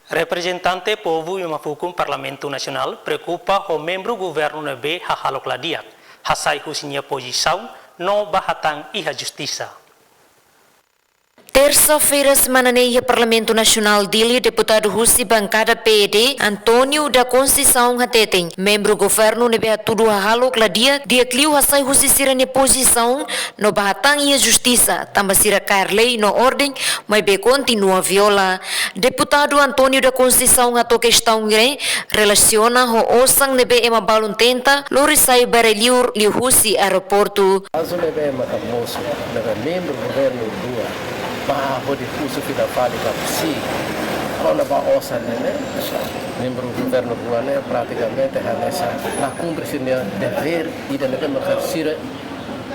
Representante povo e mafukum Parlamento Nacional preocupa o membro governo nebe hahalok ladiak, hasai husinya posição no bahatang iha justiça. Terça-feira, semana neia Parlamento Nacional dele, deputado Russi bancada PED, Antônio da Conceição Hateteng, membro governo nebe tudo halo cladia, dia cliu hasai Russi sira ne posição no bahatang ia justiça, tamba sira cair lei no ordem, mas be continua viola. Deputado Antônio da Conceição ato questão grande relaciona ho osang nebe ema balun tenta, lori sai bareliur liu Russi aeroporto. Caso nebe matamoso, nebe membro governo dua. Bajo de curso que da fábrica si quando ba osa né membro do governo buane praticamente nessa na cumpre seu dever e da nebe mercansira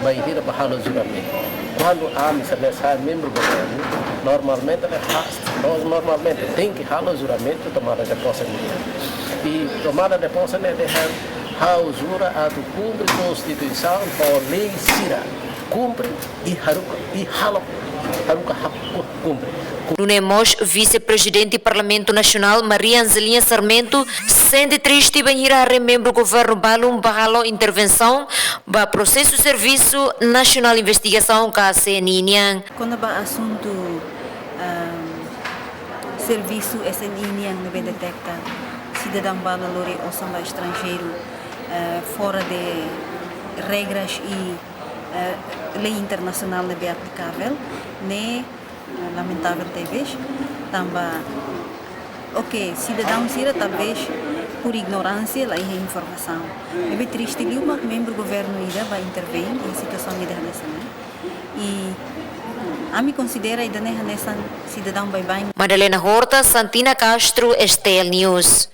vai ir para halo juramento quando há nessa membro do governo normalmente nós normalmente tem que halo juramento tomada de posse e tomada de posse né deixar halo jura a do cumpre constituição ou lei sira cumpre e halo Nunemos, vice-presidente do Parlamento Nacional, Maria Angelinha Sarmento, sente triste banhir a membro do governo Balum Bahalo intervenção para processo serviço nacional investigação que a CNINIAN. Quando o assunto serviço SNINIAN não detecta cidadão bala lori ou samba estrangeiro fora de regras e lei internacional não é aplicável, nem lamentável talvez, também, ok, cidadão sira talvez por ignorância lá é informação, é triste que um membro do governo ainda vai intervir em situação de nessa, e a mim considera ainda nessa cidadão vai bem. Madalena Horta, Santina Castro, Estel News.